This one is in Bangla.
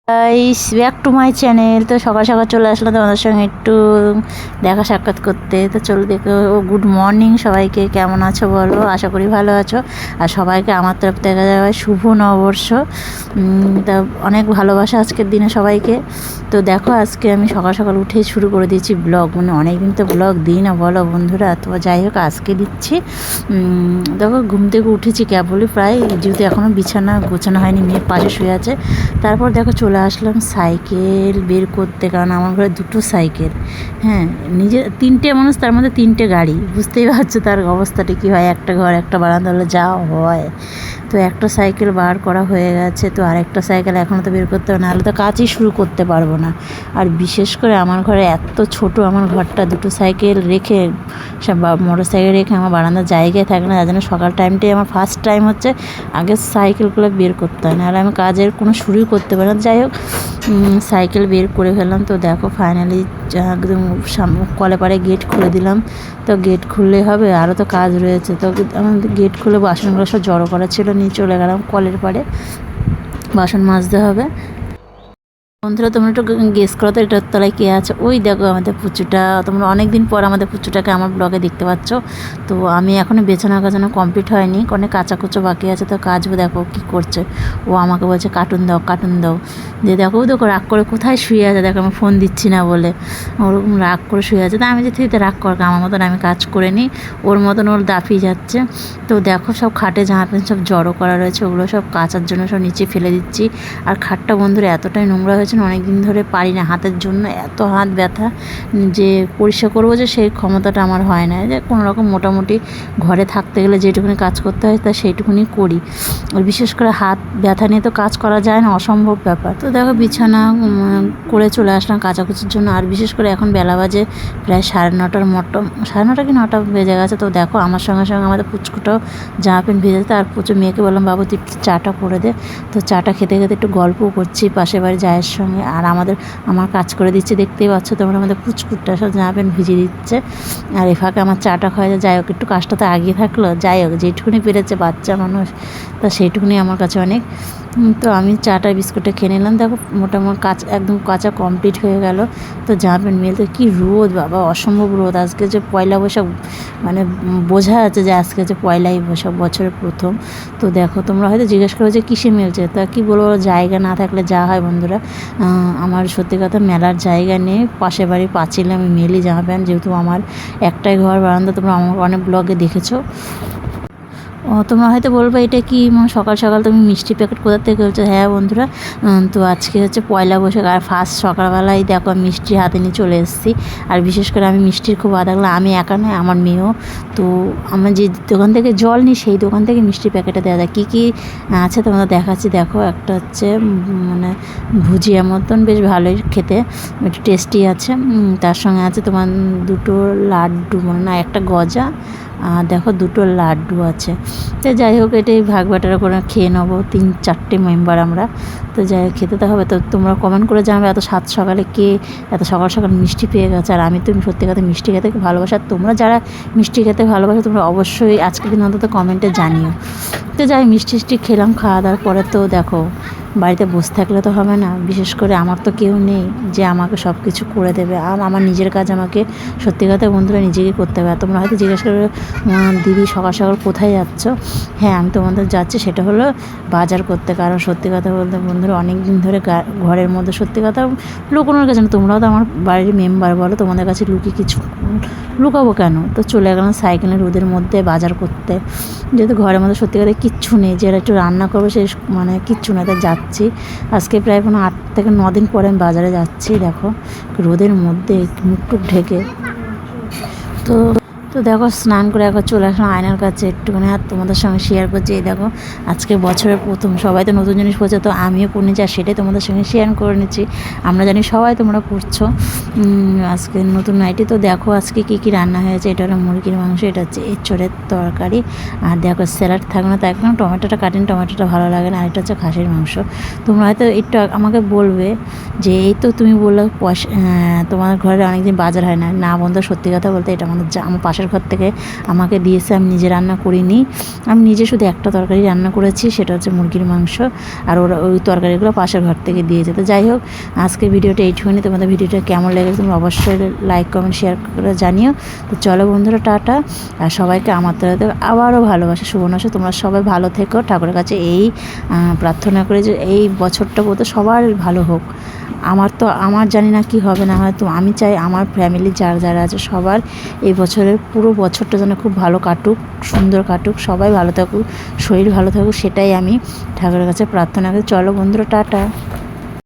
Guys back to my channel. তো সকাল সকাল চলে আসলো তোমাদের সঙ্গে একটু দেখা সাক্ষাৎ করতে। তো চলো দেখো, গুড মর্নিং সবাইকে, কেমন আছো বলো? আশা করি ভালো আছো। আর সবাইকে আমার তরফ থেকে যাওয়া শুভ নববর্ষ। তা অনেক ভালোবাসা আজকের দিনে সবাইকে। তো দেখো, আজকে আমি সকাল সকাল উঠেই শুরু করে দিয়েছি ব্লগ। মানে অনেকদিন তো ব্লগ দিই না বলো বন্ধুরা, তো যাই হোক আজকে দিচ্ছি। দেখো, ঘুম থেকে উঠেছি কেবলই, প্রায় যেহেতু এখনও বিছানা গোছানো হয়নি, মেয়ের পাশে শুয়ে আছে। তারপর দেখো চলে আসলাম সাইকেল বের করতে, কারণ আমার ঘরে দুটো সাইকেল। হ্যাঁ, নিজে তিনটে মানুষ, তার মধ্যে তিনটে গাড়ি, বুঝতেই পারছো তার অবস্থাটা কী হয়। একটা ঘর একটা বারান্দা হলে যা হয়। তো একটা সাইকেল বার করা হয়ে গেছে, তো আরেকটা সাইকেল এখনও তো বের করতে হবে, নাহলে তো কাজই শুরু করতে পারবো না। আর বিশেষ করে আমার ঘরে এত ছোট, আমার ঘরটা দুটো সাইকেল রেখে, সব মোটর সাইকেল রেখে আমার বারান্দার জায়গায় থাকে না। যার জন্য সকাল টাইমটাই আমার ফার্স্ট টাইম হচ্ছে আগে সাইকেলগুলো বের করতে হয়, নাহলে আমি কাজের কোনো শুরুই করতে পারি না। যাই হোক, সাইকেল বের করে ফেললাম। তো দেখো ফাইনালি একদম কলে পাড়ে গেট খুলে দিলাম। তো গেট খুললে হবে, আরও তো কাজ রয়েছে। তো আমাদের গেট খুলে বাসনগুলো সব জড়ো করা ছিল, নিয়ে চলে গেলাম কলের পাড়ে, বাসন মাজতে হবে। বন্ধুরা তোমরা একটু গেস করো তো এটার তলায় কে আছে? ওই দেখো আমাদের পুচুটা। তোমরা অনেক দিন পর আমাদের পুচুটাকে আমার ব্লগে দেখতে পাচ্ছ। তো আমি এখনও বেছানা কাচানো কমপ্লিট হয়নি, অনেক কাচাকুচো বাকি আছে। তো কাচবো, দেখো কী করছে। ও আমাকে বলছে কার্টুন দাও কার্টুন দাও। দিয়ে দেখো দেখো রাগ করে কোথায় শুয়ে আছে, দেখো আমি ফোন দিচ্ছি না বলে ওরকম রাগ করে শুয়ে আছে। তা আমি যে ঠিক রাগ কর, আমার মতন আমি কাজ করে নিই, ওর মতন ওর দাপিয়ে যাচ্ছে। তো দেখো সব খাটে জামা প্যান্ট সব জড়ো করা রয়েছে, ওগুলো সব কাচার জন্য সব নিচে ফেলে দিচ্ছি। আর খাটটা বন্ধুরা এতটাই নোংরা হয়েছে, অনেক দিন ধরে পারি না, হাতের জন্য এত হাত ব্যথা যে পরিষ্কার করবো যে সেই ক্ষমতাটা আমার হয় না। যে কোনো রকম মোটামুটি ঘরে থাকতে গেলে যেটুকুনি কাজ করতে হয় তা সেইটুকুনি করি। আর বিশেষ করে হাত ব্যথা নিয়ে তো কাজ করা যায় না, অসম্ভব ব্যাপার। তো দেখো বিছানা করে চলে আসলাম কাচাকুচির জন্য। আর বিশেষ করে এখন বেলা বাজে প্রায় 9:30 মতো, 9:30 কি 9টা বেজে গেছে। তো দেখো আমার সঙ্গে সঙ্গে আমাদের পুচকুটাও জামা প্যান্ট ভেজে যেতে। আর প্রচুর মেয়েকে বললাম বাবু তুই একটু চাটা করে দে। তো চাটা খেতে খেতে একটু গল্পও করছি পাশে বাড়ি জায়ের সঙ্গে। আর আমার কাজ করে দিচ্ছে, দেখতেই পাচ্ছ তোমরা, আমাদের পুচকুটটা সব জামা প্যান্ট ভিজিয়ে দিচ্ছে। আর এ ফাঁকে আমার চাটা খাওয়া যায়। যাই হোক, একটু কাজটা তো আগিয়ে থাকলো। যাই হোক, যেটুকুনি পেরেছে বাচ্চা মানুষ, তা সেইটুকুনি আমার কাছে অনেক। তো আমি চাটা বিস্কুটে খেয়ে নিলাম। দেখো মোটামুটি একদম কাঁচা কমপ্লিট হয়ে গেল। তো জামা প্যান্ট মেলতে কী রোদ বাবা, অসম্ভব রোদ। আজকে যে পয়লা বৈশাখ, মানে বোঝা যাচ্ছে যে আজকে যে পয়লাই বৈশাখ, বছরের প্রথম। তো দেখো তোমরা হয়তো জিজ্ঞেস করো যে কিসে মেলছে, তা কী বলবো, জায়গা না থাকলে যা হয় বন্ধুরা। আমার সত্যি কথা মেলার জায়গা নেই, পাশে বাড়ি পাঁচিলে আমি মেলি জামা প্যান্ট, যেহেতু আমার একটাই ঘর বারান্দা। তোমরা আমার অনেক ব্লগে দেখেছো। ও তোমরা হয়তো বলবে এটা কি সকাল সকাল তুমি মিষ্টি প্যাকেট কোথা থেকে হচ্ছে? হ্যাঁ বন্ধুরা, তো আজকে হচ্ছে পয়লা বৈশাখ, আর ফার্স্ট সকালবেলায় দেখো মিষ্টি হাতে নিয়ে চলে এসেছি। আর বিশেষ করে আমি মিষ্টির খুব আদাগলা, আমি একা নয় আমার মেয়েও। তো আমরা যে দোকান থেকে জল নিই সেই দোকান থেকে মিষ্টি প্যাকেটে দেওয়া যায়। কী কী আছে তোমরা দেখাচ্ছি। দেখো একটা হচ্ছে মানে ভুজিয়া মতন, বেশ ভালোই খেতে, একটু টেস্টি আছে। তার সঙ্গে আছে তোমার দুটো লাড্ডু, মানে না একটা গজা, আর দেখো দুটো লাড্ডু আছে। তো যাই হোক, এটাই ভাগ বাটারা করে খেয়ে নেবো, 3-4টে মেম্বার আমরা। তো যাই হোক, খেতে তো হবে। তো তোমরা কমেন্ট করে জানাবে এত সাত সকালে কে এত সকাল সকাল মিষ্টি পেয়ে গেছে। আর আমি তো সত্যি কথা মিষ্টি খেতে ভালোবাসি। আর তোমরা যারা মিষ্টি খেতে ভালোবাসো তোমরা অবশ্যই আজকে দিন অন্তত কমেন্টে জানিও। তো যাই মিষ্টি খেলাম, খাওয়া দাওয়ার পরে তো দেখো বাড়িতে বসে থাকলে তো হবে না। বিশেষ করে আমার তো কেউ নেই যে আমাকে সব কিছু করে দেবে, আর আমার নিজের কাজ আমাকে সত্যি কথা বন্ধুরা নিজেকে করতে হবে। আর তোমরা হয়তো জিজ্ঞেস করে দিদি সকাল সকাল কোথায় যাচ্ছ? হ্যাঁ, আমি তোমাদের যাচ্ছি সেটা হলো বাজার করতে। কারণ সত্যি কথা বলতে বন্ধুরা অনেক দিন ধরে ঘরের মধ্যে সত্যি কথা লুকোনোর কাছে না, তোমরাও তো আমার বাড়ির মেম্বার বলো, তোমাদের কাছে কিছু লুকাবো কেন? তো চলে গেলাম সাইকেলের রোদের মধ্যে বাজার করতে, যেহেতু ঘরের মধ্যে সত্যি কথা কিচ্ছু নেই, যে একটু রান্না করবো সে মানে কিচ্ছু না। তাই যাচ্ছি আজকে প্রায় কোনো 8 থেকে 9 দিন পরে আমি বাজারে যাচ্ছি। দেখো রোদের মধ্যে মুখটুক ঢেকে। তো তো দেখো স্নান করে একবার চলে আসলাম আয়নার কাছে একটুখানি, আর তোমাদের সঙ্গে শেয়ার করছি। এই দেখো আজকে বছরের প্রথম, সবাই তো নতুন জিনিস পড়ছে, তো আমিও পড়ে নিচ্ছি, আর সেটাই তোমাদের সঙ্গে শেয়ার করে নিচ্ছি। আমরা জানি সবাই তোমরা পড়ছো আজকে নতুন নাইটি। তো দেখো আজকে কী কী রান্না হয়েছে। এটা হলো মুরগির মাংস, এটা হচ্ছে এঁচোড়ের তরকারি, আর দেখো স্যালাড থাকবে না, তাই একদম টমেটোটা কাটেন, টমেটোটা ভালো লাগে না। আর এটা হচ্ছে খাসির মাংস। তোমরা হয়তো একটু আমাকে বলবে যে এই তো তুমি বললো তোমার ঘরে অনেকদিন বাজার হয় না। না বন্ধু, সত্যি কথা বলতে এটা আমার পাশের পাশের ঘর থেকে আমাকে দিয়েছে, আমি নিজে রান্না করিনি। আমি নিজে শুধু একটা তরকারি রান্না করেছি, সেটা হচ্ছে মুরগির মাংস, আর ওরা ওই তরকারিগুলো পাশের ঘর থেকে দিয়েছে। তো যাই হোক, আজকের ভিডিওটা এইটুকুনি। তোমাদের ভিডিওটা কেমন লেগেছে তুমি অবশ্যই লাইক কমেন্ট শেয়ার করে জানিও। তো চলো বন্ধুরা, টাটা। আর সবাইকে আমার তরফ থেকে আবারও ভালোবাসা, শুভ নববর্ষ। তোমরা সবাই ভালো থেকো, ঠাকুরের কাছে এই প্রার্থনা করে যে এই বছরটা বলতে সবার ভালো হোক। আমার জানি না কি হবে না হয়তো, আমি চাই আমার ফ্যামিলি যারা আছে সবার এই বছরের পুরো বছরটা যেন খুব ভালো কাটুক, সুন্দর কাটুক, সবাই ভালো থাকুক, শরীর ভালো থাকুক, সেটাই আমি ঠাকুরের কাছে প্রার্থনা করি। চলো বন্ধুরা, টাটা।